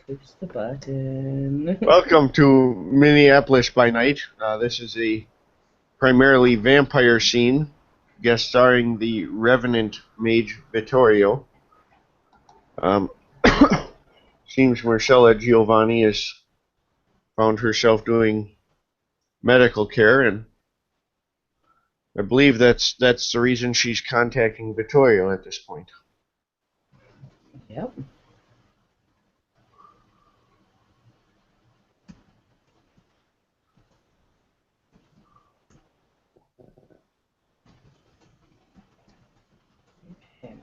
Push the button. Welcome to Minneapolis by Night. This is a primarily vampire scene, guest starring the Revenant Mage Vittorio. Um, Seems Marcella Giovanni has found herself doing medical care, and I believe that's the reason she's contacting Vittorio at this point. Yep. Okay.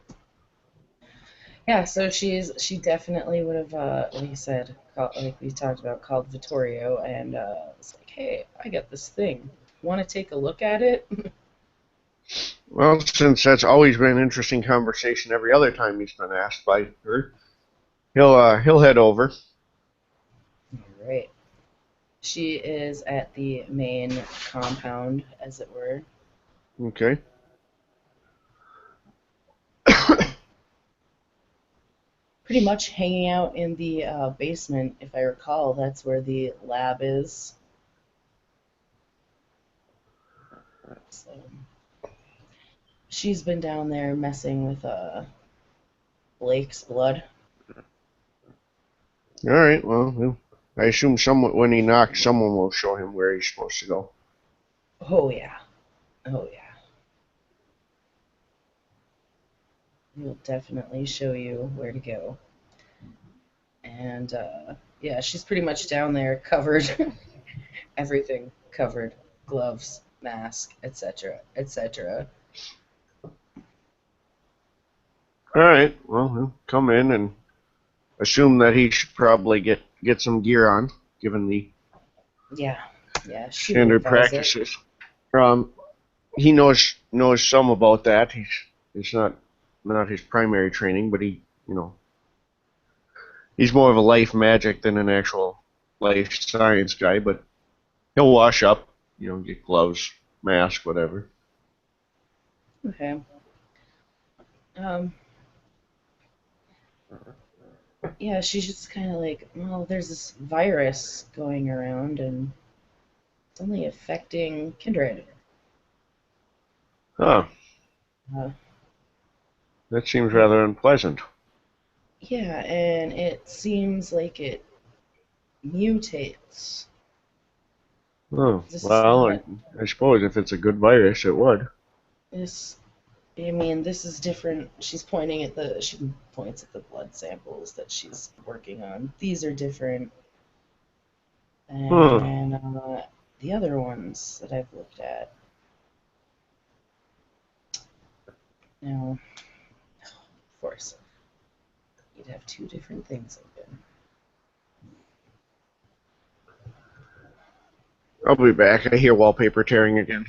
Yeah, so she definitely would have, like you said, like we talked about, called Vittorio, and it's like, hey, I got this thing. Want to take a look at it? Well, since that's always been an interesting conversation every other time he's been asked by her, he'll head over. All right. She is at the main compound, as it were. Okay. Pretty much hanging out in the basement, if I recall. That's where the lab is. So she's been down there messing with Blake's blood. All right. Well, I assume someone when he knocks, someone will show him where he's supposed to go. Oh yeah. Oh yeah. He'll definitely show you where to go. And yeah, she's pretty much down there covered, everything covered, gloves, mask, etc., etc. All right. Well, he'll come in and assume that he should probably get some gear on, given the Yeah, yeah, she would standard advise it. practices. Um, he knows some about that. It's not his primary training, but he's more of a life magic than an actual life science guy. But he'll wash up, get gloves, mask, whatever. Okay. Um, yeah, she's just kind of like, well, there's this virus going around, and it's only affecting kindred. Huh. Uh, That seems and rather unpleasant. yeah, and it seems like it mutates. Oh, This is well, not I suppose if it's a good virus, it would. this. I mean, this is different. She points at the blood samples that she's working on. These are different Huh. than the other ones that I've looked at. Now, of course, you'd have two different things open. I'll be back. I hear wallpaper tearing again.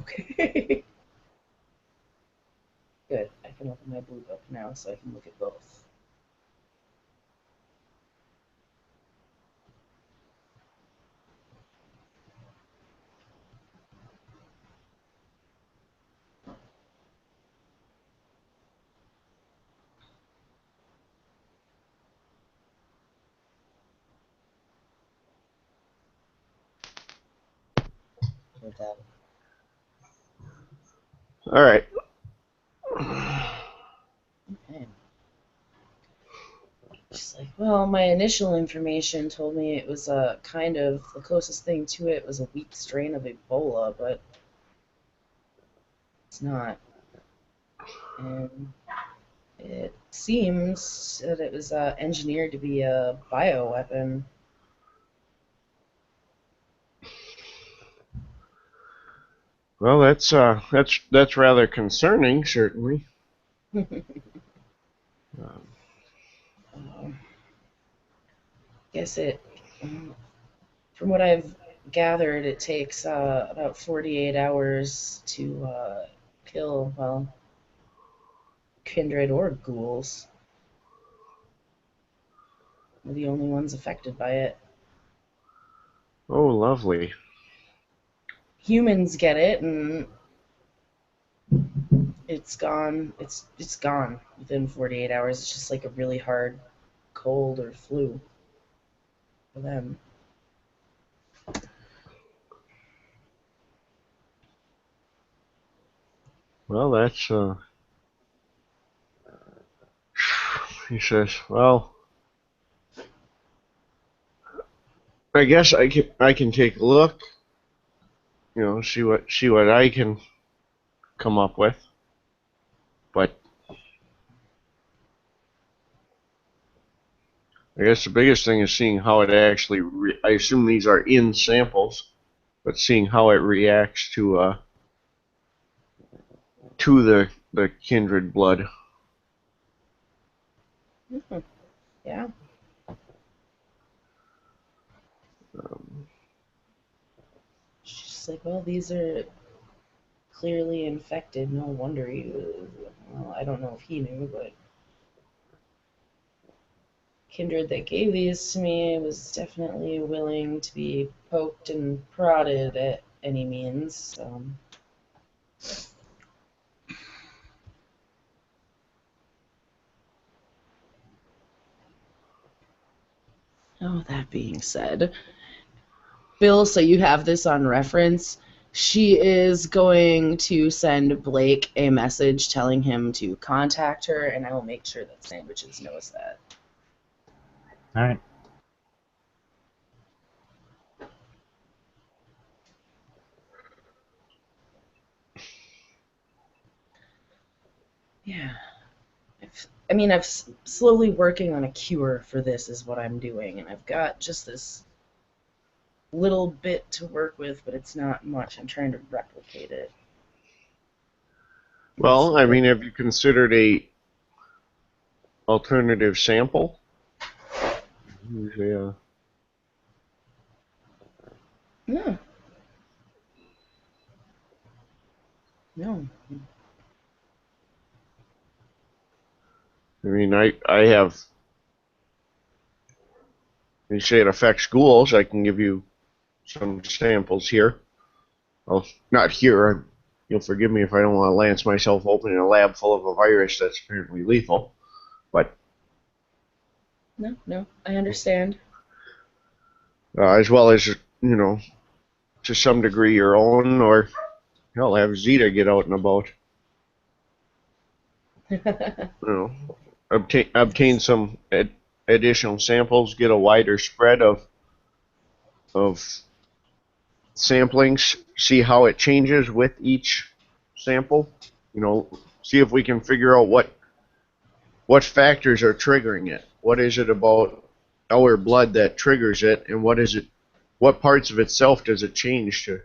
Okay. Good. I can open my blue book now so I can look at both. With that. All right. Okay. She's like, well, my initial information told me it was a kind of the closest thing to it was a weak strain of Ebola, but it's not. And it seems that it was engineered to be a bioweapon. Well, that's rather concerning, certainly. Um, Guess it, from what I've gathered, it takes about 48 hours to kill, well, kindred or ghouls. We're the only ones affected by it. oh, lovely. Humans get it, and it's gone. It's gone within 48 hours. It's just like a really hard cold or flu for them. Well, that's he says, well, I guess I can take a look, see what I can come up with. But I guess the biggest thing is seeing how it actually. I assume these are in samples, but seeing how it reacts to the kindred blood. Mhm. Yeah. Um, She's like, well, these are clearly infected. No wonder he was. Well, I don't know if he knew, but kindred that gave these to me was definitely willing to be poked and prodded at any means. Oh, that being said, Bill, so you have this on reference. She is going to send Blake a message telling him to contact her, and I will make sure that Sandwiches knows that. All right. Yeah. I'm slowly working on a cure for this, is what I'm doing, and I've got just this little bit to work with, but it's not much. I'm trying to replicate it. well, I Basically. mean, have you considered a alternative sample? Yeah. No, no. I mean, I have. You say it affects schools. I can give you some samples here. Well, not here. You'll forgive me if I don't want to lance myself open in a lab full of a virus that's apparently lethal. But No, no. I understand. as well as to some degree your own, or hell, have Zeta get out and about. You know, obtain some additional samples, get a wider spread of samplings, see how it changes with each sample. See if we can figure out what factors are triggering it. What is it about our blood that triggers it, and what parts of itself does it change to?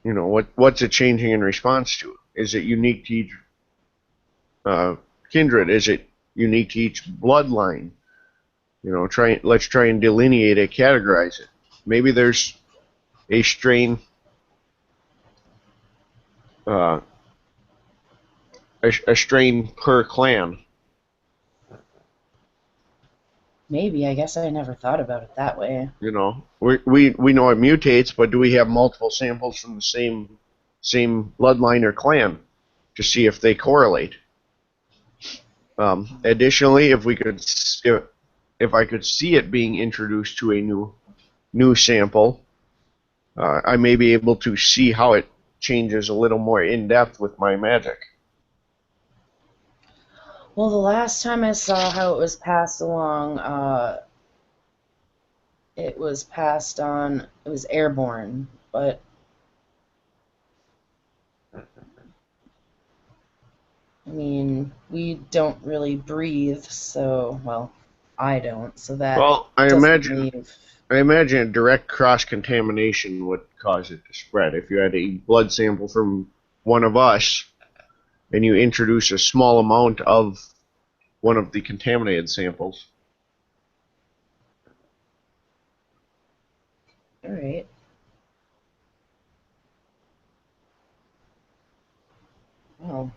What's it changing in response to? Is it unique to each kindred? Is it unique to each bloodline? Let's try and delineate it, categorize it. Maybe there's a strain, uh, a strain per clan. Maybe. I guess I never thought about it that way. We know it mutates, but do we have multiple samples from the same bloodline or clan to see if they correlate? Additionally, if I could see it being introduced to a new sample, I may be able to see how it changes a little more in depth with my magic. Well, the last time I saw how it was passed along, it was passed on, it was airborne, but I mean, we don't really breathe, so, well, I don't, so that Well, I doesn't imagine leave. I imagine a direct cross contamination would cause it to spread. If you had a blood sample from one of us and you introduce a small amount of one of the contaminated samples. All right. Well,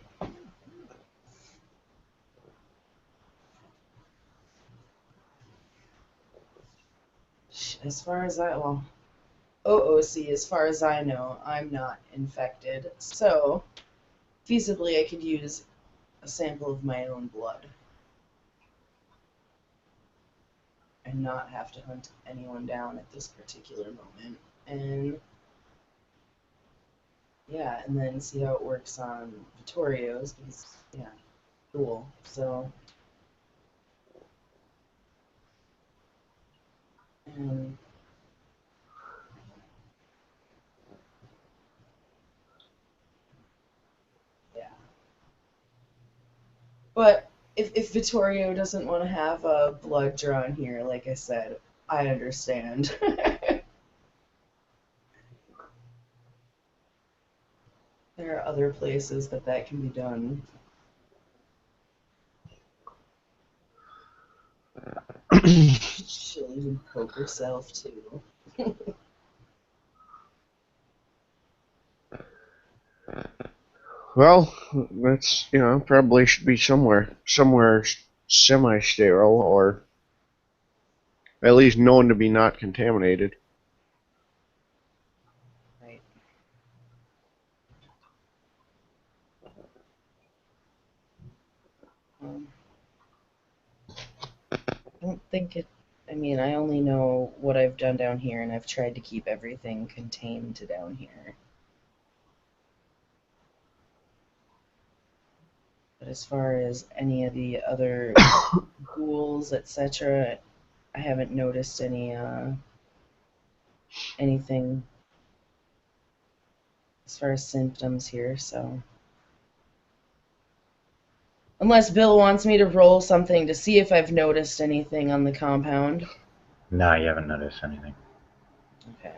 as far as OOC, as far as I know, I'm not infected, so feasibly I could use a sample of my own blood. not have to hunt anyone down at this particular moment. And yeah, and then see how it works on Vittorio's because yeah, cool. So and yeah. But if Vittorio doesn't want to have a blood drawn here, like I said, I understand. There are other places that can be done. She'll even poke herself too. Well, that's, probably should be somewhere semi-sterile or at least known to be not contaminated. Right. Um, I don't think it. I mean, I only know what I've done down here, and I've tried to keep everything contained to down here. But as far as any of the other ghouls, etc., I haven't noticed anything as far as symptoms here. So unless Bill wants me to roll something to see if I've noticed anything on the compound. No, you haven't noticed anything. Okay.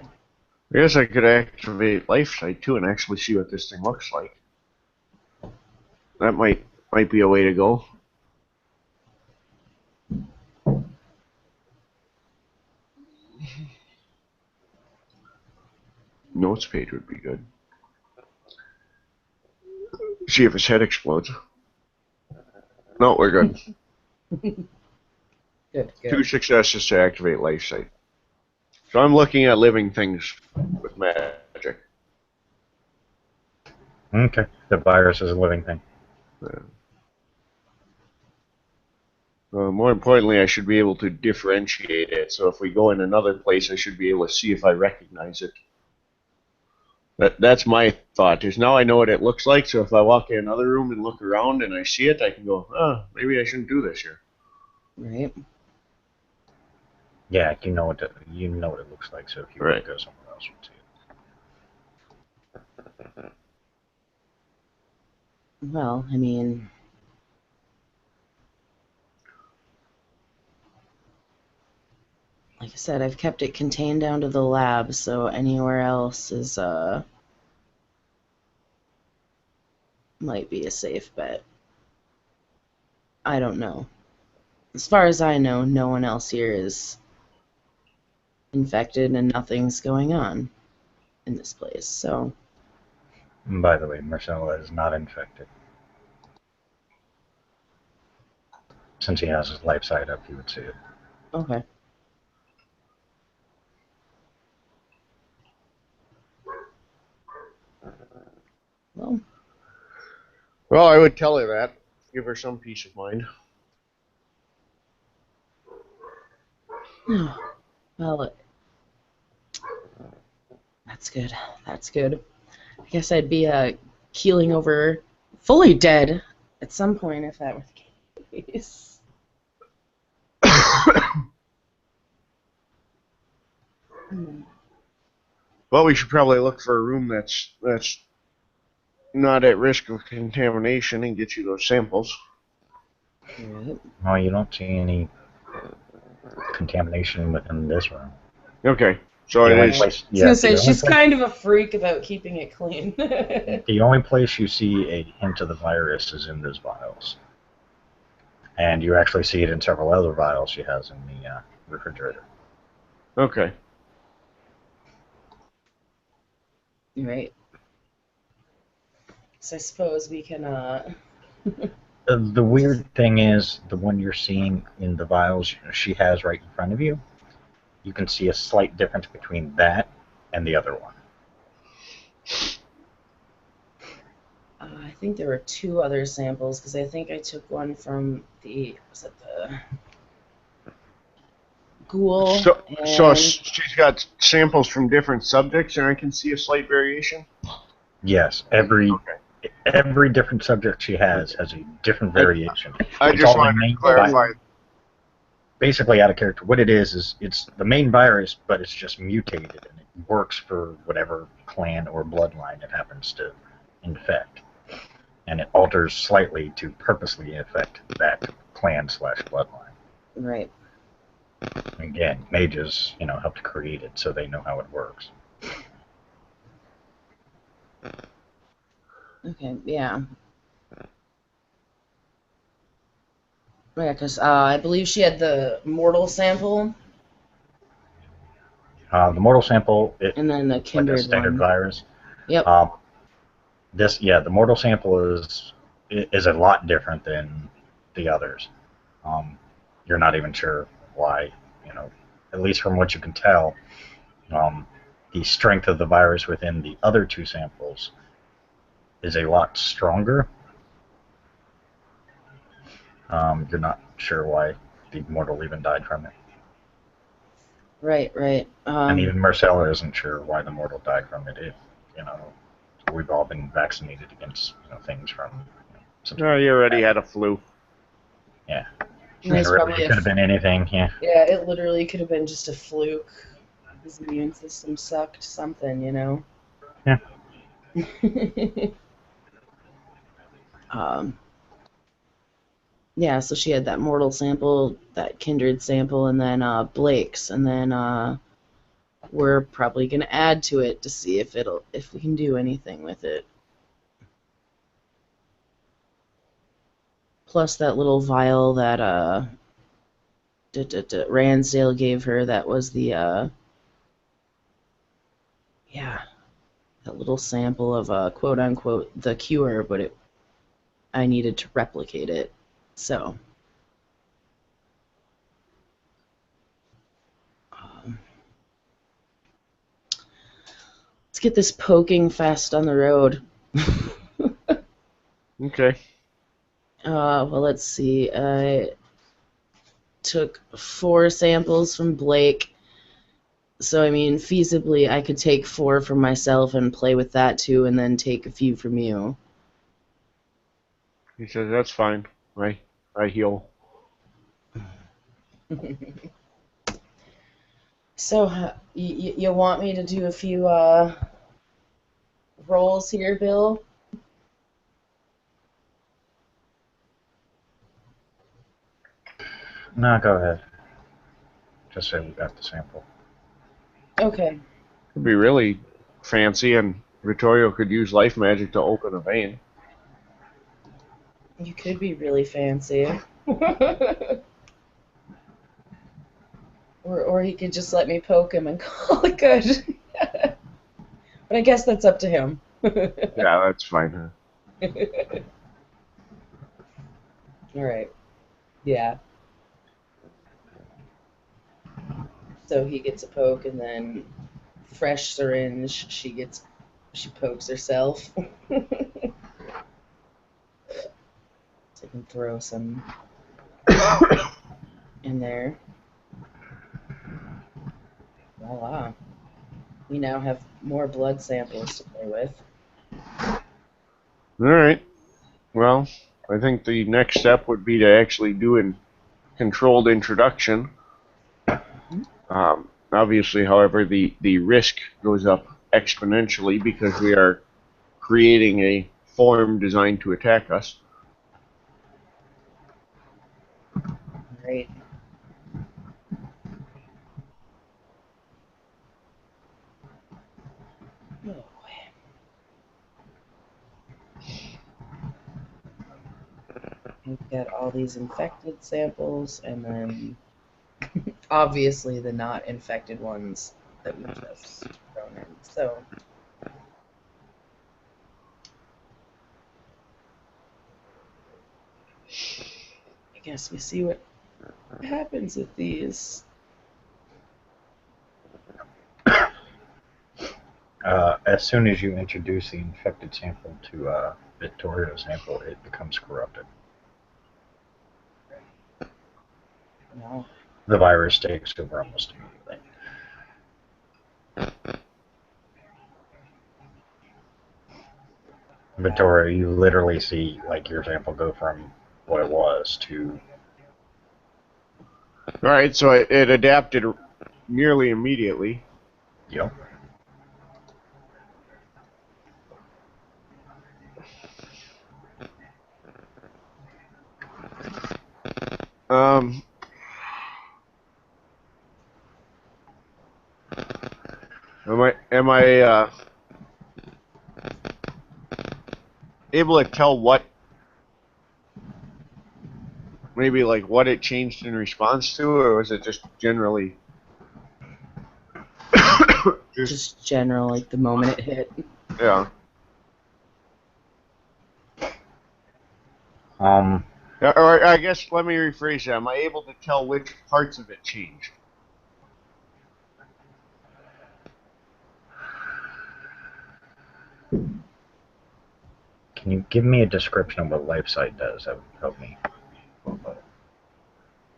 I guess I could activate Life Sight too and actually see what this thing looks like. That might be a way to go. Notes page would be good. See if his head explodes. No, we're good. Good. 2 successes to activate Life Sight. So I'm looking at living things with magic. Okay. The virus is a living thing. More importantly, I should be able to differentiate it. So if we go in another place, I should be able to see if I recognize it. That's my thought, is now I know what it looks like, so if I walk in another room and look around and I see it, I can go, maybe I shouldn't do this here. Right. Yeah, you know what it looks like. So if you Right. go somewhere else, you'd see it. Well, I mean, like I said, I've kept it contained down to the lab, so anywhere else is might be a safe bet. I don't know. As far as I know, no one else here is infected and nothing's going on in this place. So, And by the way, Marcella is not infected. Since he has his life side up, you would see it. okay. Well, I would tell her that. Give her some peace of mind. Well, that's good. That's good. I guess I'd be keeling over fully dead at some point if that were the case. Well, we should probably look for a room that's not at risk of contamination and get you those samples. Right. Oh, you don't see any contamination within this room. Okay, so The at only least place, I was gonna say the only she's place, kind of a freak about keeping it clean. the only place you see a hint of the virus is in those vials, and you actually see it in several other vials she has in the refrigerator. okay. Right. So I suppose we can. The weird thing is, the one you're seeing in the vials she has right in front of you, you can see a slight difference between that and the other one. I think there were two other samples because I think I took one from the ghoul, So and she's got samples from different subjects, and I can see a slight variation. Yes, every different subject she has a different I, variation. I It's just all the wanted to main clarify. basically out of character. What it is it's the main virus, but it's just mutated and it works for whatever clan or bloodline it happens to infect, and it alters slightly to purposely affect that clan/bloodline. right. Again, mages, helped create it, so they know how it works. Okay, yeah. Yeah, because I believe she had the mortal sample The mortal sample, and then the it's like a kindred standard one. virus. Yep. Um, the mortal sample is a lot different than the others. Um, you're not even sure why, at least from what you can tell. Um, the strength of the virus within the other two samples is a lot stronger. You're not sure why the mortal even died from it. Right, right. And even Marcella isn't sure why the mortal died from it. If, you know, we've all been vaccinated against, things from, something. Oh, you already had a flu. Yeah. It's probably It could have been anything, yeah. yeah, it literally could have been just a fluke. His immune system sucked something, Yeah. um, yeah, so she had that mortal sample, that kindred sample, and then Blake's, and then we're probably gonna add to it to see if we can do anything with it. Plus that little vial that Ransdale gave her, that was the yeah, that little sample of quote unquote the cure, but I needed to replicate it. So let's get this poking fest on the road. Okay. Well, let's see. I took 4 samples from Blake. So, I mean, feasibly, I could take 4 from myself and play with that too, and then take a few from you. He says, that's fine. I heal. So, you want me to do a few rolls here, Bill? No, go ahead. Just say we got the sample. Okay. Could be really fancy, and Vittorio could use life magic to open a vein. You could be really fancy. Or he could just let me poke him and call it good. But I guess that's up to him. Yeah, that's fine. Alright. Yeah. So he gets a poke, and then fresh syringe, she pokes herself. So I can throw some in there. Voila. We now have more blood samples to play with. All right. Well, I think the next step would be to actually do a controlled introduction. Obviously, however, the risk goes up exponentially because we are creating a form designed to attack us. Right. Oh. We've got all these infected samples, and then obviously the not infected ones that we just thrown in. So I guess we see what happens with these. As soon as you introduce the infected sample to Vittorio's sample, it becomes corrupted. No. the virus takes over almost immediately. Victoria, you literally see like your sample go from what it was to. All right, so it adapted nearly immediately. Yep. Um, am I able to tell what maybe like what it changed in response to, or was it just generally just Just general, like the moment it hit. yeah? Um, Or I guess let me rephrase that. Am I able to tell which parts of it changed? can you give me a description of what LifeSite does? That would help me.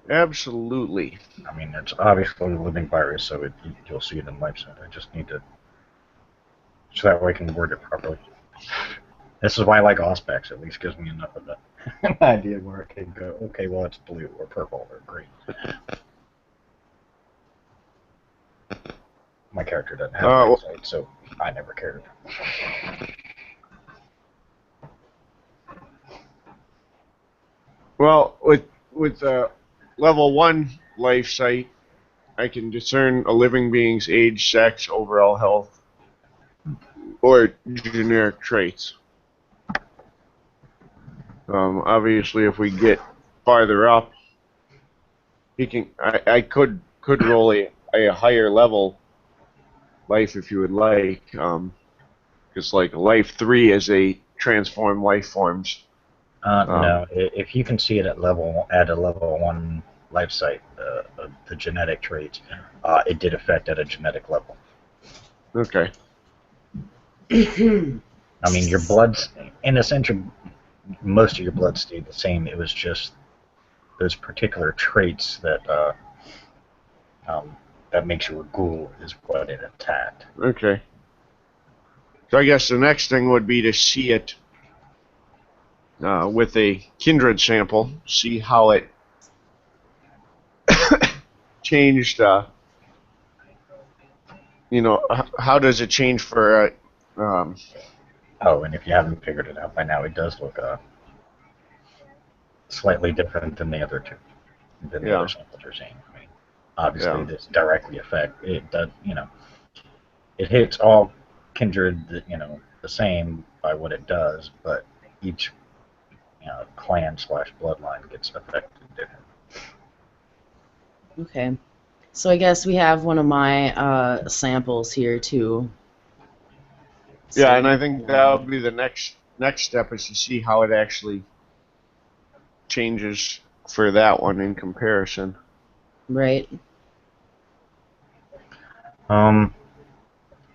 Absolutely. I mean, it's obviously a living virus, so you'll see it in LifeSite. I just need to, so that way I can word it properly. This is why I like Auspex. At least gives me enough of an idea where I can go. Okay, well it's blue or purple or green. My character doesn't have LifeSite, so I never cared. Well, with level 1 life sight, I can discern a living being's age, sex, overall health, or generic traits. Obviously, if we get farther up, I could roll a higher level life if you would like. Because like life 3 is a transform life forms. No, if you can see it at a level 1 LifeSite, the genetic traits, it did affect at a genetic level. Okay. I mean, your blood's in a sense, most of your blood stayed the same. It was just those particular traits that makes you a ghoul is what it attacked. Okay. So I guess the next thing would be to see it with a kindred sample, see how it changed. How does it change for? Oh, and if you haven't figured it out by now, it does look slightly different than the other two, than the Yeah. other samples you're seeing. I mean, obviously, Yeah. this directly affect it. Does it hits all kindred, the same by what it does, but each clan / bloodline gets affected different. Okay. So I guess we have one of my samples here too. Yeah, So and I think that would be the next step is to see how it actually changes for that one in comparison. right.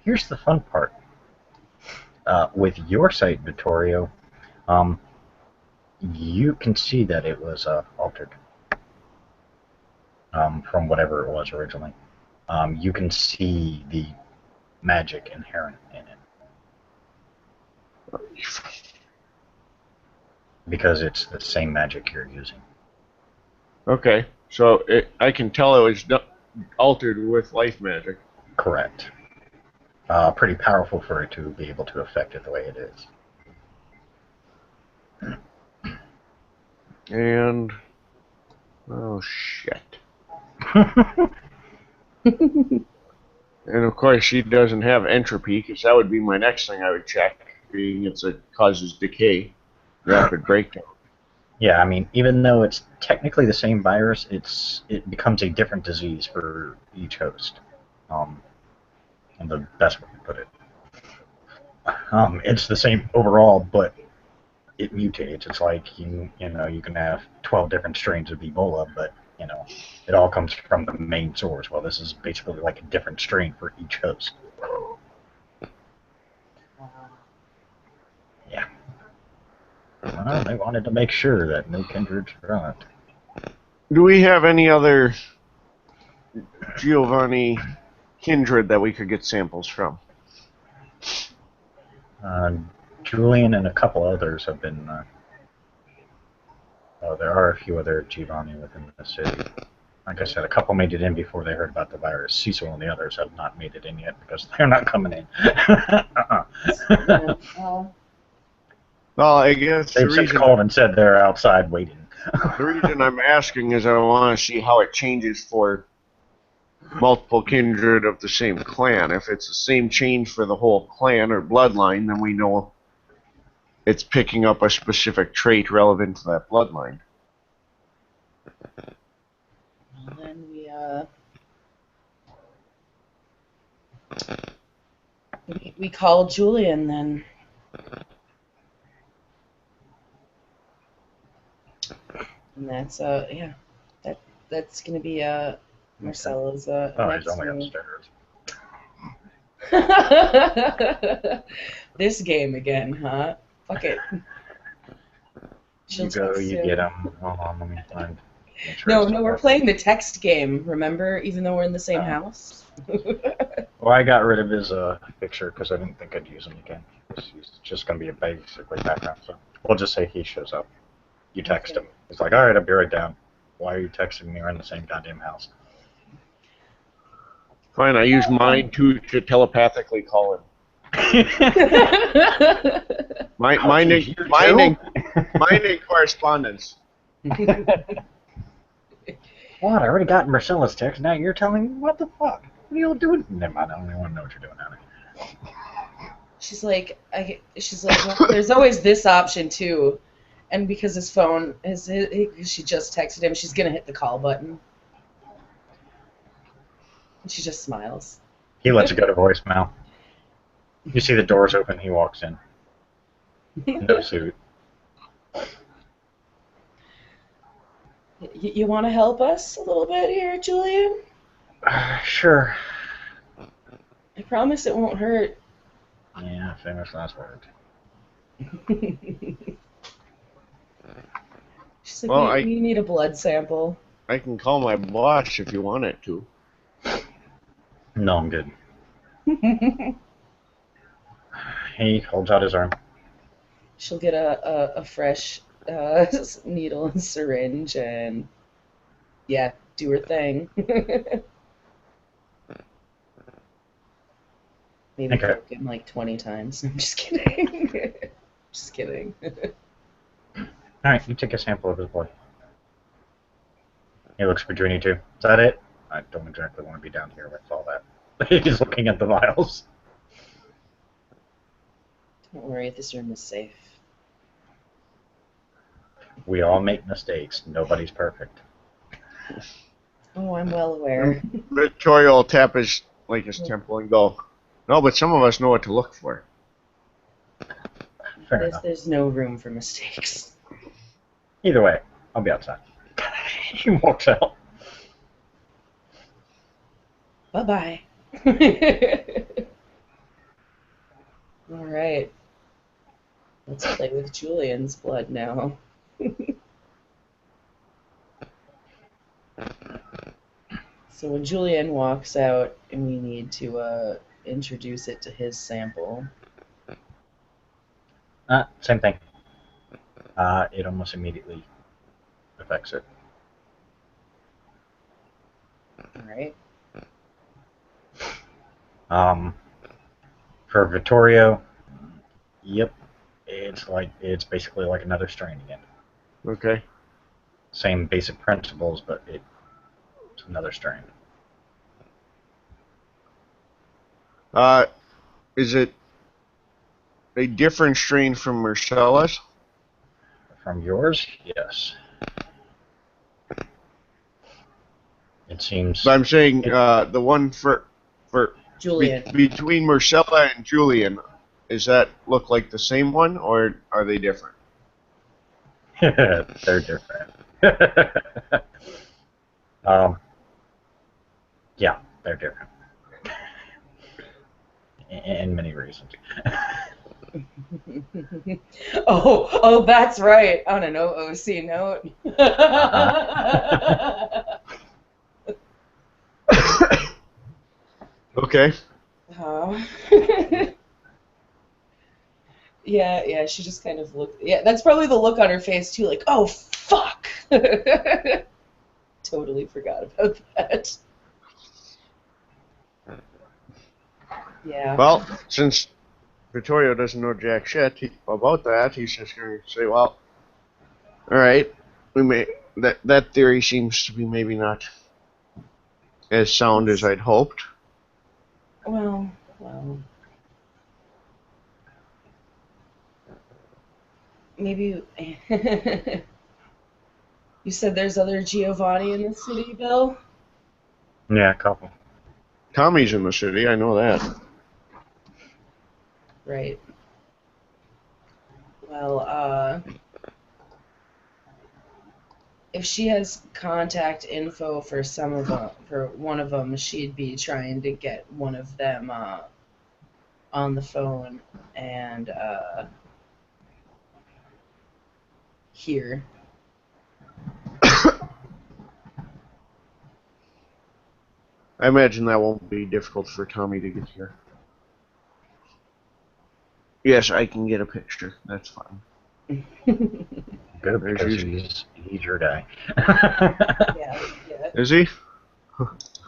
Here's the fun part. With your site, Vittorio, you can see that it was altered from whatever it was originally. You can see the magic inherent in it because it's the same magic you're using. Okay, so I can tell it was altered with life magic. Correct. Pretty powerful for it to be able to affect it the way it is. And oh shit. And of course, she doesn't have entropy, because that would be my next thing I would check, being it causes decay, rapid breakdown. Yeah, I mean, even though it's technically the same virus, it becomes a different disease for each host. And the best way to put it. It's the same overall, but it mutates. It's like you can have 12 different strains of Ebola, but it all comes from the main source. Well, this is basically like a different strain for each host. Yeah. Well, they wanted to make sure that no kindreds were on it. Do we have any other Giovanni kindred that we could get samples from? Julian and a couple others have been. There are a few other Giovanni within the city. Like I said, a couple made it in before they heard about the virus. Cecil and the others have not made it in yet because they're not coming in. Well, I guess They've since called and said they're outside waiting. the reason I'm asking is I want to see how it changes for multiple kindred of the same clan. If it's the same change for the whole clan or bloodline, then we know it's picking up a specific trait relevant to that bloodline. Well, then we call Julian then. And that's that's gonna be Marcella's He's next only move. upstairs. This game again, huh? Fuck it. You go, you get him. Hold on, let me find. No, we're playing the text game, remember? Even though we're in the same house. Well, I got rid of his picture because I didn't think I'd use him again. He's just going to be a basically background, so we'll just say he shows up. You text him. He's like, all right, I'll be right down. Why are you texting me? We're in the same goddamn house. Fine, I use mine to telepathically call him. Mine in correspondence. What? I already got Marcella's text. Now you're telling me what the fuck? What are you doing? Never mind. I don't even want to know what you're doing now. She's like, well, there's always this option too, and because his phone she just texted him, she's gonna hit the call button. And she just smiles. He lets it go to voicemail. You see the doors open. He walks in. No suit. You want to help us a little bit here, Julian? Sure. I promise it won't hurt. Yeah, famous last words. She's like, Well, we need a blood sample. I can call my boss if you want it to. No, I'm good. He holds out his arm. She'll get a fresh needle and syringe and, yeah, do her thing. Maybe poke him like 20 times. I'm just kidding. Just kidding. Alright, you take a sample of his blood. He looks between you two. Is that it? I don't exactly want to be down here with all that. He's looking at the vials. Don't worry, this room is safe. We all make mistakes. Nobody's perfect. Oh, I'm well aware. Victoria will tap his temple and go, no, but some of us know what to look for. There's no room for mistakes. Either way, I'll be outside. He walks out. Bye-bye. All right. Let's play with Julian's blood now. So when Julian walks out and we need to introduce it to his sample. Same thing. It almost immediately affects it. All right. For Vittorio, yep, it's basically like another strain again. Okay. Same basic principles, but it's another strain. Is it a different strain from Marcella's? From yours, yes. It seems. So I'm saying the one for Julian. Between Marcella and Julian, does that look like the same one, or are they different? They're different. Yeah, they're different. In many reasons. Oh, that's right. On an OOC note. Okay. Uh, yeah, she just kind of looked. Yeah, that's probably the look on her face too, like, oh fuck. Totally forgot about that. Yeah. Well, since Vittorio doesn't know jack shit about that, he's just going to say, well, all right, we may that theory seems to be maybe not as sound as It's, I'd hoped. well, maybe. You said there's other Giovanni in the city, Bill? Yeah, a couple. Tommy's in the city, I know that. Right. Well, if she has contact info for some of them, for one of them, she'd be trying to get one of them on the phone and here. I imagine that won't be difficult for Tommy to get here. Yes, I can get a picture. That's fine. Good, There's because usually. he's your guy. Yeah. Is he?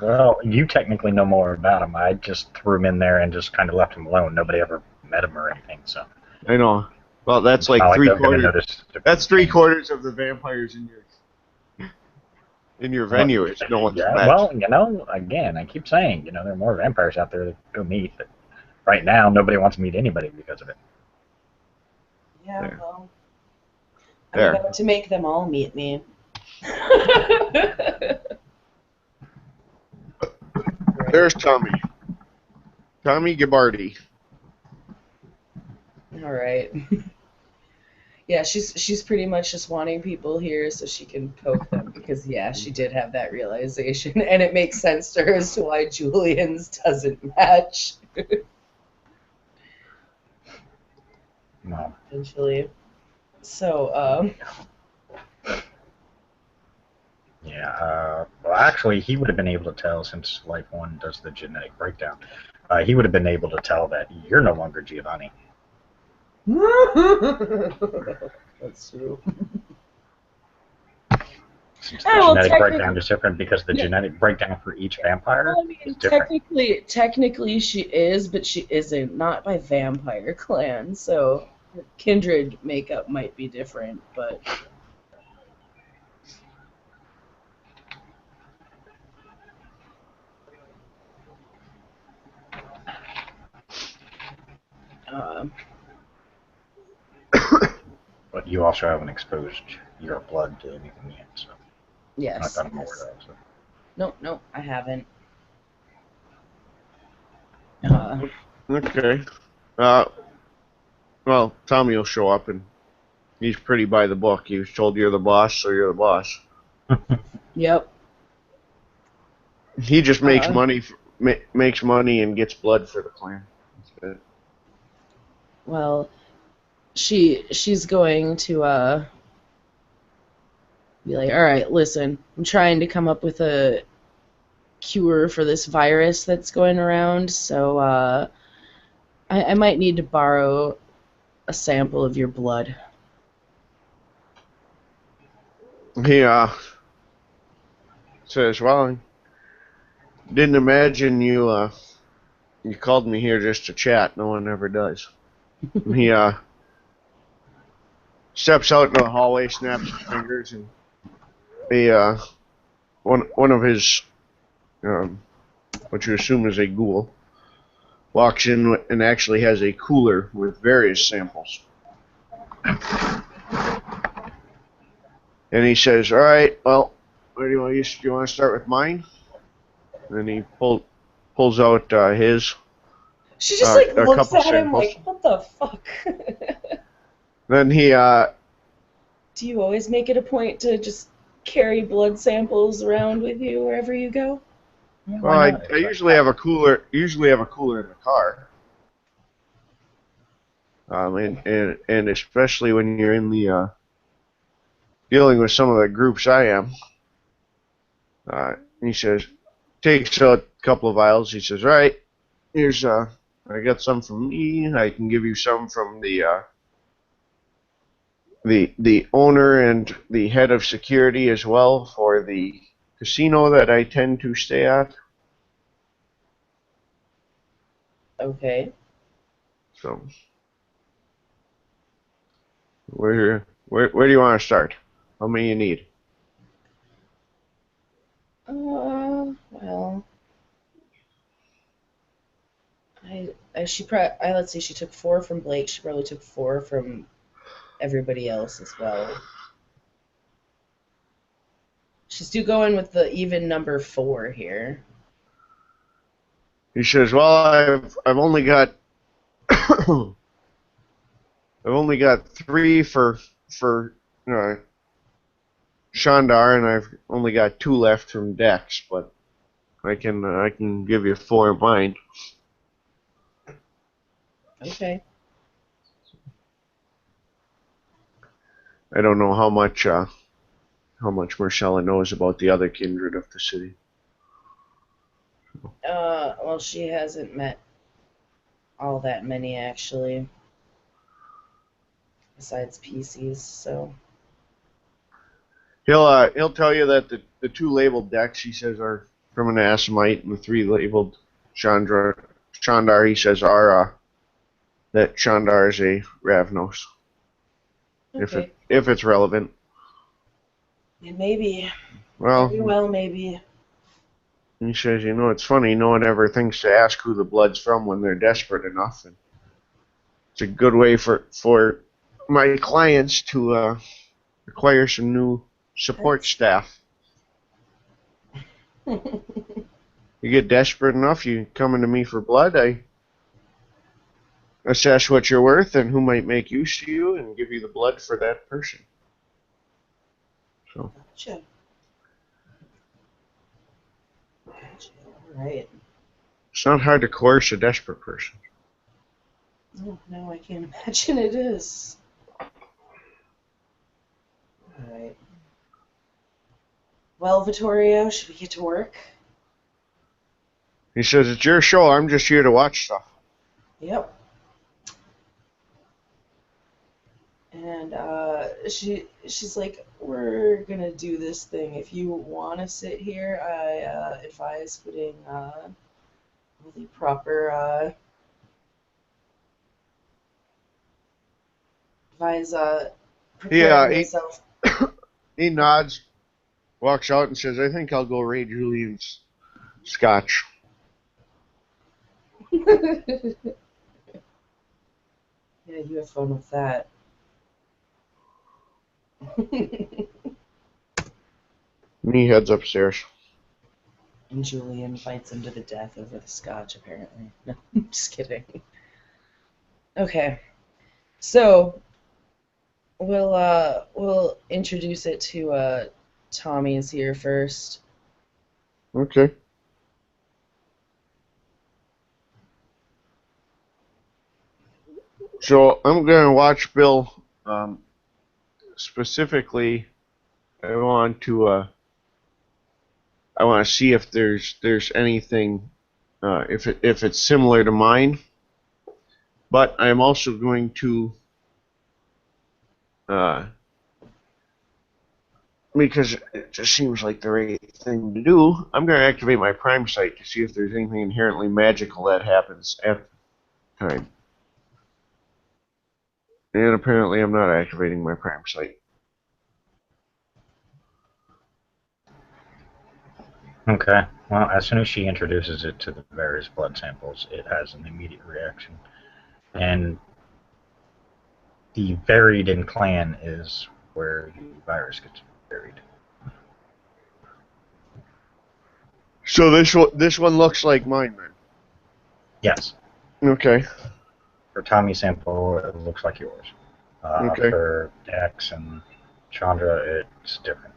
Well, you technically know more about him. I just threw him in there and just kind of left him alone. Nobody ever met him or anything, so I know. Well, that's it's like not like three they're going to quarters. notice. That's 3/4 of the vampires in your Well, venue. Is no one's yeah, met. well, again, I keep saying, there are more vampires out there to go meet, but right now, nobody wants to meet anybody because of it. Yeah, There. well, I'm There. about to make them all meet me. Right. There's Tommy. Tommy Gibardi. All right. Yeah, she's pretty much just wanting people here so she can poke them because yeah, she did have that realization and it makes sense to her as to why Julian's doesn't match No. eventually. So, Yeah, well, actually, he would have been able to tell since Life 1 does the genetic breakdown. He would have been able to tell that you're no longer Giovanni. that's true. Since the Oh, well, genetic breakdown technically, is different because the yeah. genetic breakdown for each vampire Well, I is mean, different. technically she is, but she isn't. Not by vampire clan, so her kindred makeup might be different, but uh, But you also haven't exposed your blood to anything yet, so not yes, that I'm yes. aware of. So. No, I haven't. Okay. Uh, well, Tommy will show up and he's pretty by the book. He was told you're the boss, so you're the boss. Yep. He just makes Uh, money, makes money, and gets blood for the clan. That's it. well, she's going to be like, all right, listen, I'm trying to come up with a cure for this virus that's going around, so I might need to borrow a sample of your blood. He says, "Well, I didn't imagine you called me here just to chat. No one ever does." And he steps out into the hallway, snaps his fingers, and one of his what you assume is a ghoul walks in and actually has a cooler with various samples. And he says, "All right, well, where do you want to start with mine?" And he pulls out his She just like a looks couple at him samples. like, what the fuck? Then he Do you always make it a point to just carry blood samples around with you wherever you go? Yeah, well, why not? I usually have a cooler in the car. And especially when you're in the dealing with some of the groups I am. He says, takes out couple of vials. He says, "All right, here's I got some from me. I can give you some from the owner and the head of security as well for the casino that I tend to stay at." Okay. So where do you want to start? How many you need? Well, let's see, she took 4 from Blake. She probably took 4 from everybody else as well. She's still going with the even number 4 here. He says, "Well, I've only got I've only got 3 for Shandar, and I've only got 2 left from Dex, but I can give you 4 of mine." Okay. I don't know how much Marcella knows about the other kindred of the city. Well, she hasn't met all that many actually, besides PCs. So. He'll tell you that the 2 labeled decks he says are from an Asimite, and the 3 labeled Shandar he says are that Shandar is a Ravnos. Okay. If it's relevant. Yeah, maybe. Well, Very well, maybe. he says, it's funny, no one ever thinks to ask who the blood's from when they're desperate enough, and it's a good way for my clients to acquire some new support staff. You get desperate enough, you coming to me for blood, I assess what you're worth and who might make use of you and give you the blood for that person. So. Gotcha. Gotcha. All right. It's not hard to coerce a desperate person. No, I can't imagine it is. All right. Well, Vittorio, should we get to work? He says, "It's your show, I'm just here to watch stuff." Yep. And she's like, we're gonna do this thing. If you want to sit here, I advise putting really proper advise preparing He yourself. he nods, walks out, and says, "I think I'll go Ray Julian's scotch." Yeah, you have fun with that. And he heads upstairs. And Julian fights him to the death over the scotch, apparently. No, I'm just kidding. Okay, so we'll introduce it to Tommy's here first. Okay. So I'm gonna watch Bill. Specifically, I want to see if there's anything if it's similar to mine. But I'm also going to because it just seems like the right thing to do. I'm going to activate my Prime Sight to see if there's anything inherently magical that happens at the time. And apparently, I'm not activating my Prime Sight. Okay. Well, as soon as she introduces it to the various blood samples, it has an immediate reaction. And the buried in clan is where the virus gets buried. So this one looks like mine, then. Yes. Okay. For Tommy's sample, it looks like yours. Okay. For Dex and Chandra, it's different.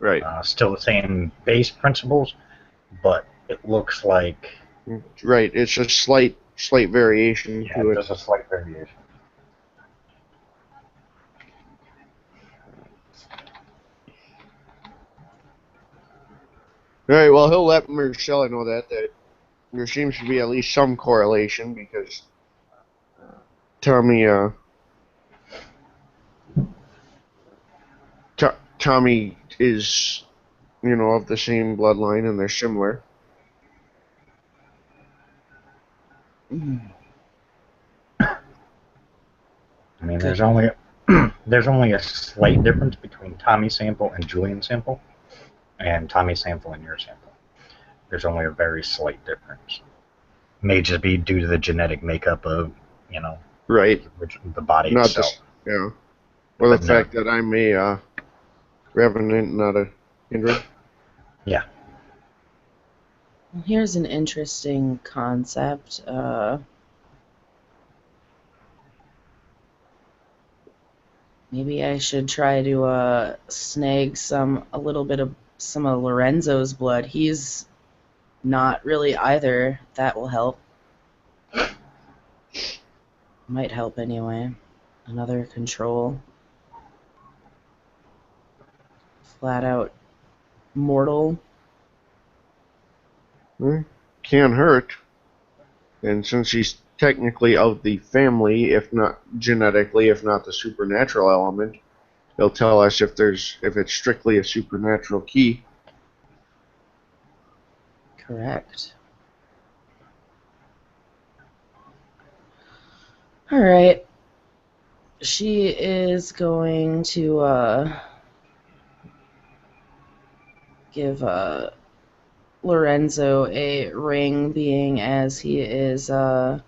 Right. Still the same base principles, but it looks like... Right. It's a slight variation to it. Just a slight variation. All right. Well, he'll let Marcella know that there seems to be at least some correlation because Tommy Tommy is of the same bloodline and they're similar. Mm, I mean, good. there's only a slight difference between Tommy's sample and Julian's sample, and Tommy's sample and your sample. There's only a very slight difference. May just be due to the genetic makeup of, Right. the body Not itself. this. Yeah. Or the But no, fact that I'm a revenant, not a kindred. yeah. Well, here's an interesting concept. Maybe I should try to snag a little bit of some of Lorenzo's blood. He's not really either. That will help. Might help anyway. Another control. Flat out mortal. Can't hurt. And since he's technically of the family, if not genetically, if not the supernatural element, he'll tell us if it's strictly a supernatural key. Correct. Alright. She is going to give Lorenzo a ring, being as he is at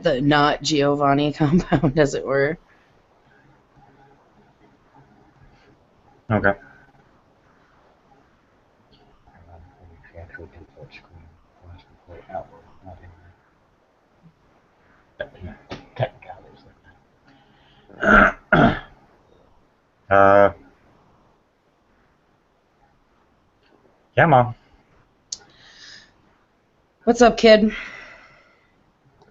the not Giovanni compound, as it were. Okay. Yeah, Mom. What's up, kid?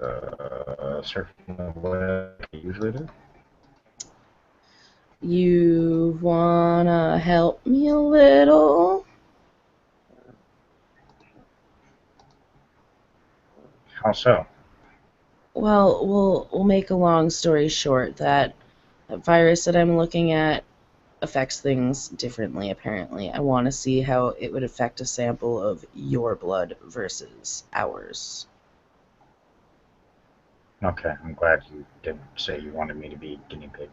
Surfing the web, like you usually do. You wanna help me a little? How so? Well, we'll make a long story short. That virus that I'm looking at affects things differently, apparently. I want to see how it would affect a sample of your blood versus ours. Okay, I'm glad you didn't say you wanted me to be guinea pig.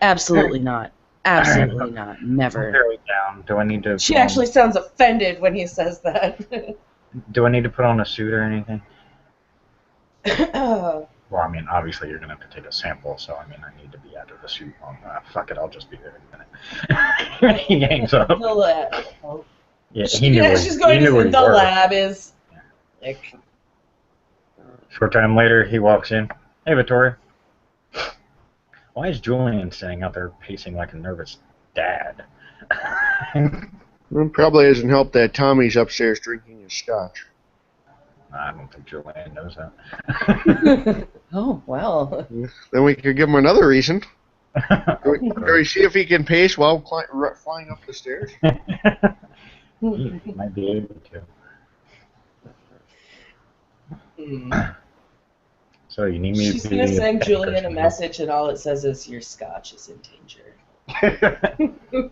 Absolutely not. Absolutely not. I'm Never. fairly down. Do I need to? She actually sounds offended when he says that. Do I need to put on a suit or anything? Oh, Well, I mean, obviously you're gonna have to take a sample, so I mean, I need to be out of the suit. Fuck it, I'll just be there in a minute. He hangs up. the lab. Yeah, he knew where She's going he knew to where say you the were. lab is. Like, Short time later, he walks in. Hey, Vittoria. Why is Julian sitting out there pacing like a nervous dad? It probably hasn't helped that Tommy's upstairs drinking his scotch. I don't think Julian knows that. oh, well. Then we could give him another reason. Can we see if he can pace while flying up the stairs? He might be able to. So you need me She's to going to be send a Julian a message, and all it says is, your scotch is in danger.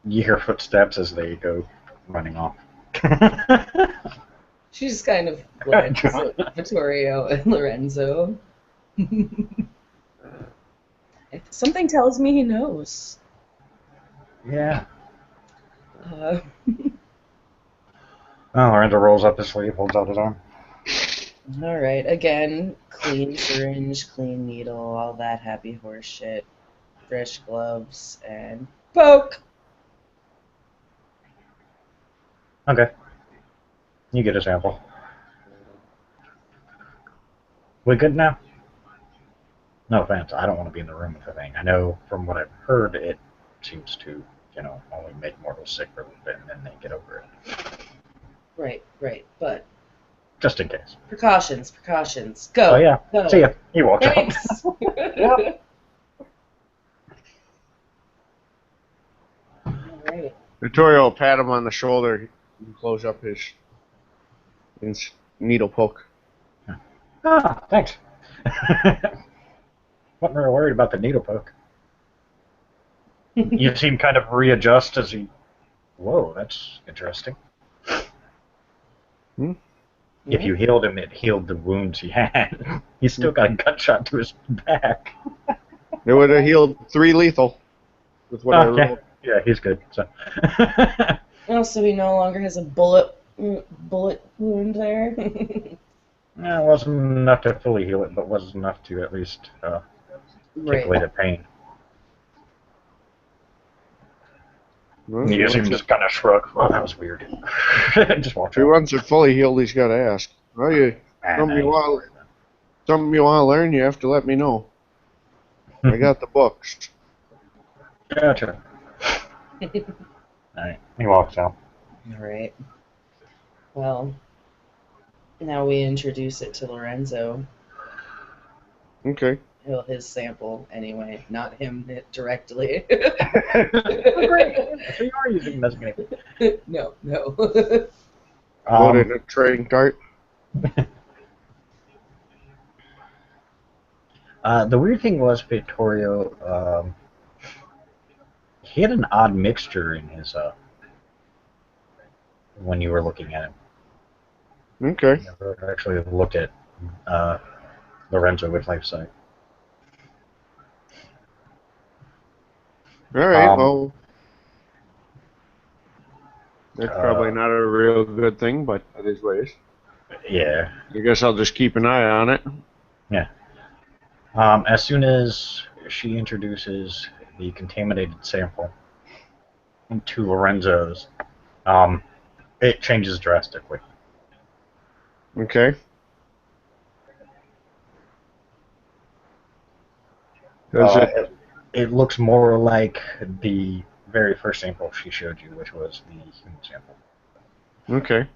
You hear footsteps as they go running off. She just kind of glances at Vittorio and Lorenzo. Something tells me he knows. Yeah. Uh, Well, Lorenzo rolls up his sleeve, holds out his arm. all right, again, clean syringe, clean needle, all that happy horse shit. Fresh gloves, and poke! Okay. You get a sample. We good now? No offense, I don't want to be in the room with the thing. I know from what I've heard, it seems to, only make mortals sick for a little bit and then they get over it. Right, but Just in case. precautions. Go. Oh, yeah. Go. See ya. He walks out. Thanks. Yep. All right. Vittorio will pat him on the shoulder and close up his needle poke. Ah, thanks. Wasn't really worried about the needle poke. You seem kind of readjust as he. Whoa, that's interesting. Hmm? If you healed him, it healed the wounds he had. He's still got a gunshot to his back. It would have healed 3 lethal with what I Okay. rolled. Yeah, he's good. So. Oh, so he no longer has a bullet wound there. Yeah, it wasn't enough to fully heal it, but was enough to at least take Right. away the pain. Well, You see him just kind of shrug. Oh, that was weird. Just walked if he out. wants it fully healed, he's got to ask. Well, something you want to learn, you have to let me know. I got the books. Gotcha. Alright, he walks out. All right. Well, now we introduce it to Lorenzo. Okay. His sample, anyway, not him directly. Great. So you are using designated. No. Loaded a trading cart. The weird thing was Vittorio. He had an odd mixture in his when you were looking at him. Okay. I never actually looked at Lorenzo with life sight. All right. Well, that's probably not a real good thing, but it is what it is. Yeah. I guess I'll just keep an eye on it. Yeah. As soon as she introduces the contaminated sample to Lorenzo's, it changes drastically. Okay. It looks more like the very first sample she showed you, which was the human sample. Okay.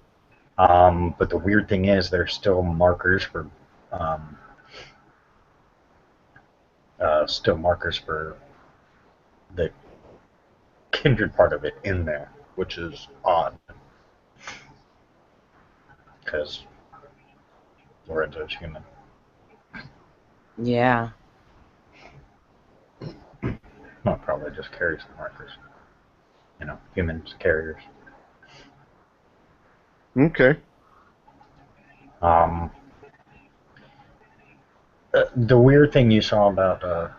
But the weird thing is, there's still markers for the kindred part of it in there, which is odd because Lorenzo's human. Yeah. Well, probably just carries the markers. Humans carriers. Okay. The weird thing you saw about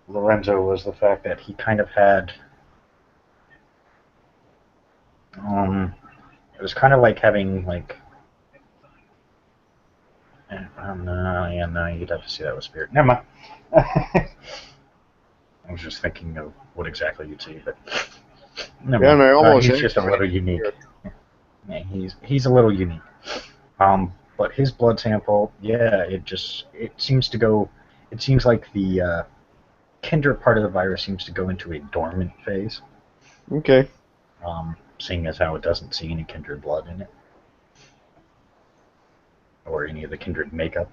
Lorenzo was the fact that he kind of had. It was kind of like having like. No, you'd have to see that with spirit. Never mind. I was just thinking of what exactly you'd see, but never Yeah, and I mind. almost He's just a little unique. Yeah, he's a little unique. But his blood sample, yeah, it seems to go. It seems like the kindred part of the virus seems to go into a dormant phase. Okay. Seeing as how it doesn't see any kindred blood in it, or any of the kindred makeup.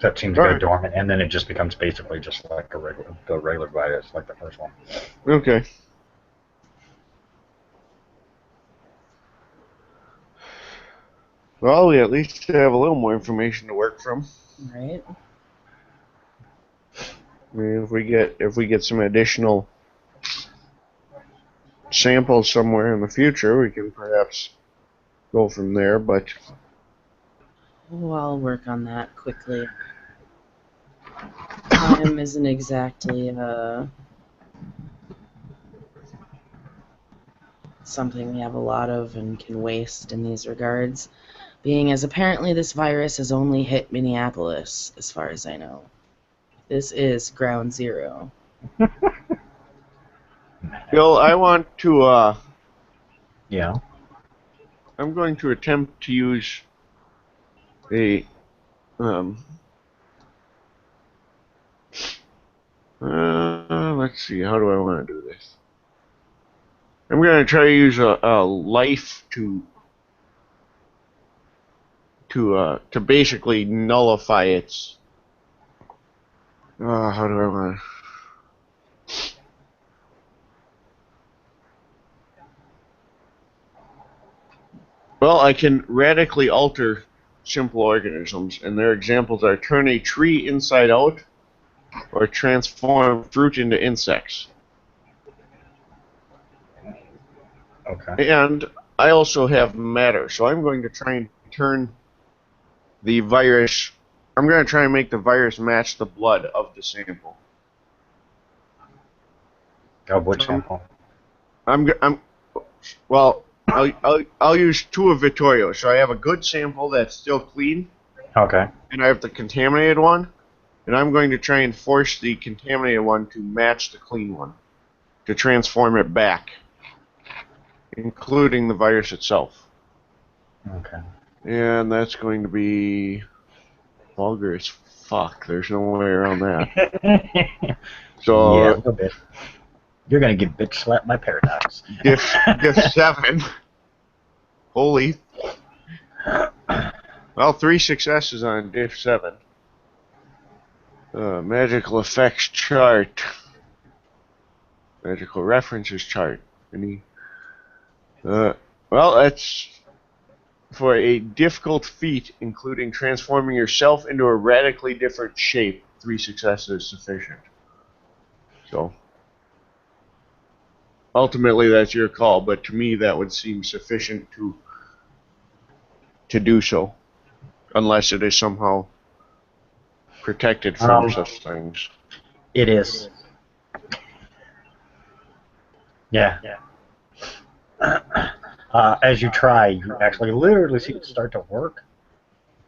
That seems to go dormant, and then it just becomes basically just like the regular virus, like the first one. Okay. Well, we at least have a little more information to work from. Right. I mean, if we get some additional samples somewhere in the future, we can perhaps go from there. But Well, I'll work on that quickly. Time isn't exactly something we have a lot of and can waste in these regards, being as apparently this virus has only hit Minneapolis, as far as I know. This is ground zero. Bill, I want to. Yeah. I'm going to attempt to use a. Let's see. How do I want to do this? I'm going to try to use a life to basically nullify its. How do I want to? Well, I can radically alter simple organisms, and their examples are turn a tree inside out or transform fruit into insects. Okay. And I also have matter, so I'm going to try and turn the virus. I'm going to try and make the virus match the blood of the sample. Of which So sample? I'm well. I'll use two of Vittorio. So I have a good sample that's still clean, Okay. and I have the contaminated one, and I'm going to try and force the contaminated one to match the clean one, to transform it back, including the virus itself. Okay. And that's going to be vulgar as fuck. There's no way around that. Yeah, a So little bit. You're gonna get bitch slapped by Paradox. diff 7. Holy. Well, 3 successes on diff 7. Magical effects chart. Magical references chart. Any? Well, that's for a difficult feat, including transforming yourself into a radically different shape. 3 successes is sufficient. So, ultimately, that's your call, but to me, that would seem sufficient to do so, unless it is somehow protected from Um, such things. it is. Yeah. As you try, you actually literally see it start to work,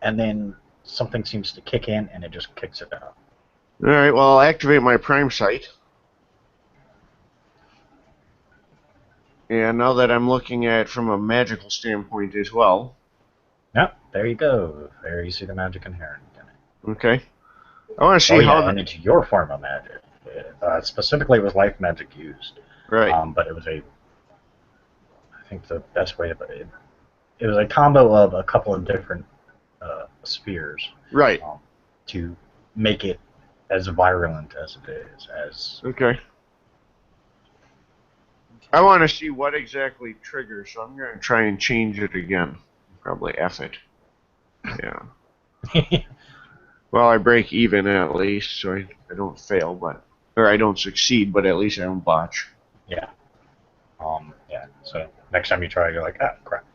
and then something seems to kick in, and it just kicks it out. All right, well, I'll activate my prime site. And now that I'm looking at it from a magical standpoint as well, Yep, there you go. There you see the magic inherent in it. okay, I want to Oh see how yeah, and it's your form of magic. Specifically, it was life magic used, right, but it was I think the best way to put it, it was a combo of a couple of different spheres right, um, to make it as virulent as it is. okay. I want to see what exactly triggers, so I'm going to try and change it again. Probably F it. Yeah. Well, I break even at least, so I don't fail, or I don't succeed, but at least I don't botch. Yeah. Yeah. So next time you try, you're like, ah, crap.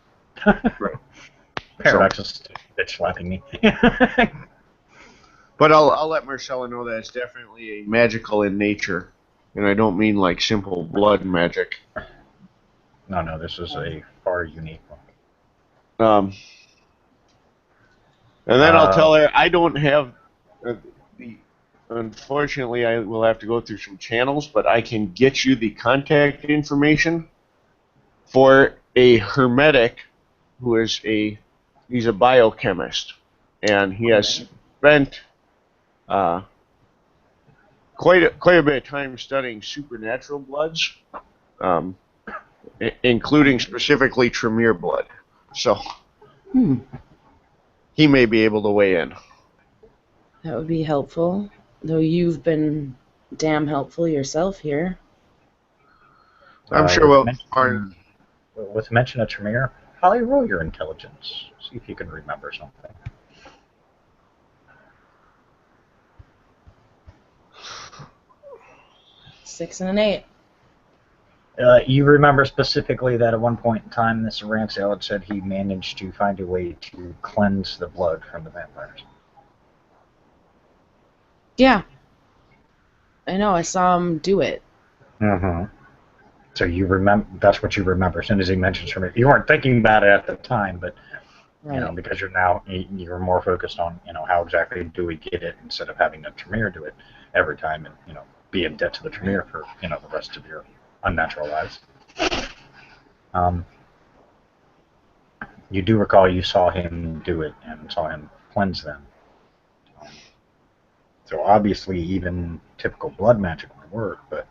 Right. Paradox is bitch slapping me. But I'll let Marcella know that it's definitely a magical in nature, and I don't mean like simple blood magic. No, this is a far unique one. Um, and then I'll Uh, tell her I don't have the. Unfortunately, I will have to go through some channels, but I can get you the contact information for a hermetic who is he's a biochemist, and he has spent uh, quite a bit of time studying supernatural bloods, um, including specifically Tremere blood. So he may be able to weigh in. That would be helpful. Though you've been damn helpful yourself here. I'm sure with we'll. mention with mention of Tremere, probably roll your intelligence. See if you can remember something. 6 and an 8. You remember specifically that at one point in time, this Ramsale had said he managed to find a way to cleanse the blood from the vampires. Yeah. I know, I saw him do it. Mm-hmm. So you remember, that's what you remember as soon as he mentions Tremere. You weren't thinking about it at the time, but Right. because you're more focused on, how exactly do we get it instead of having the Tremere do it every time and, be in debt to the Tremere for, the rest of your unnatural lives. You do recall you saw him do it and saw him cleanse them. So obviously even typical blood magic would work, but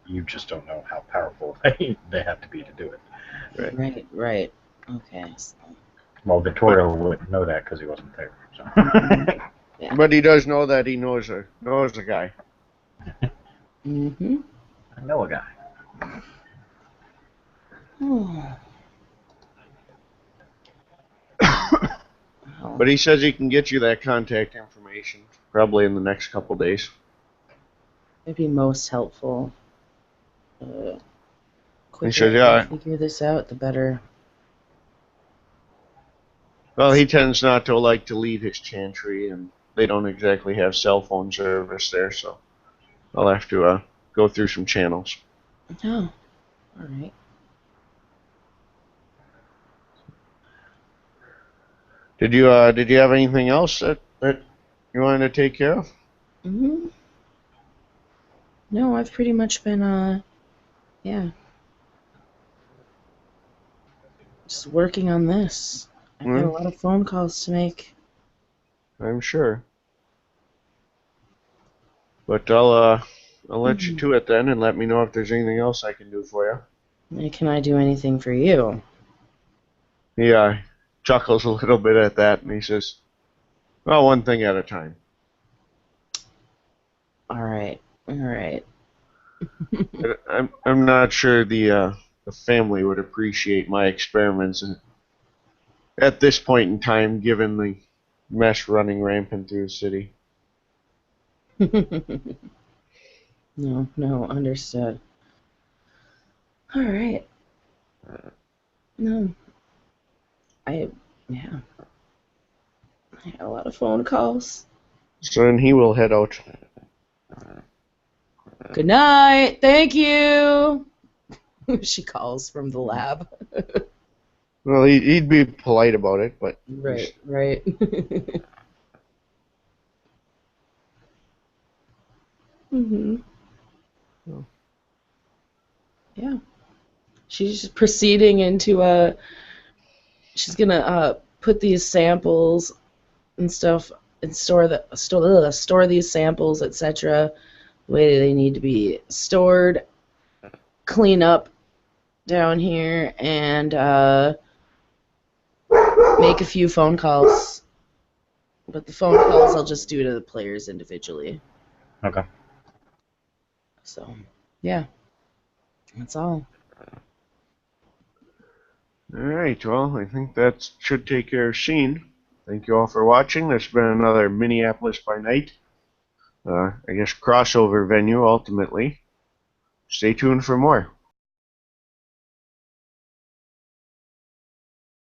you just don't know how powerful they have to be to do it. Right. Okay. So. Well, But Vittorio wouldn't know that because he wasn't there. So. Yeah. but he does know that he knows a guy. Mm-hmm. I know a guy. But he says he can get you that contact information probably in the next couple days. It'd be most helpful. He Quicker says, I can yeah. figure this out, the better. Well, he tends not to like to leave his chantry, and they don't exactly have cell phone service there, so I'll have to go through some channels. Oh, all right. Did you have anything else that you wanted to take care of? Mm-hmm. No, I've pretty much been, yeah, just working on this. I've got a Hmm, lot of phone calls to make. I'm sure. But I'll let you Mm-hmm. to it then, and let me know if there's anything else I can do for Can I do anything for you? you. He chuckles a little bit at that, and he says, "Well, one thing at a time." All right, all right. I'm not sure the family would appreciate my experiments at this point in time, given the mess running rampant through the city. No, no, understood. All right. No, I, yeah, I had a lot of phone calls. So then he will head out. Good night. Thank you. She calls from the lab. Well, he'd be polite about it, but Right, right. hmm oh, Yeah. She's proceeding into a. She's gonna put these samples and stuff and store these samples, etc. The way they need to be stored. Clean up down here and make a few phone calls. But the phone calls I'll just do to the players individually. Okay. So, yeah, that's all. all right. Well, I think that should take care of Sheen. Thank you all for watching. This has been another Minneapolis by Night. I guess crossover venue ultimately. Stay tuned for more.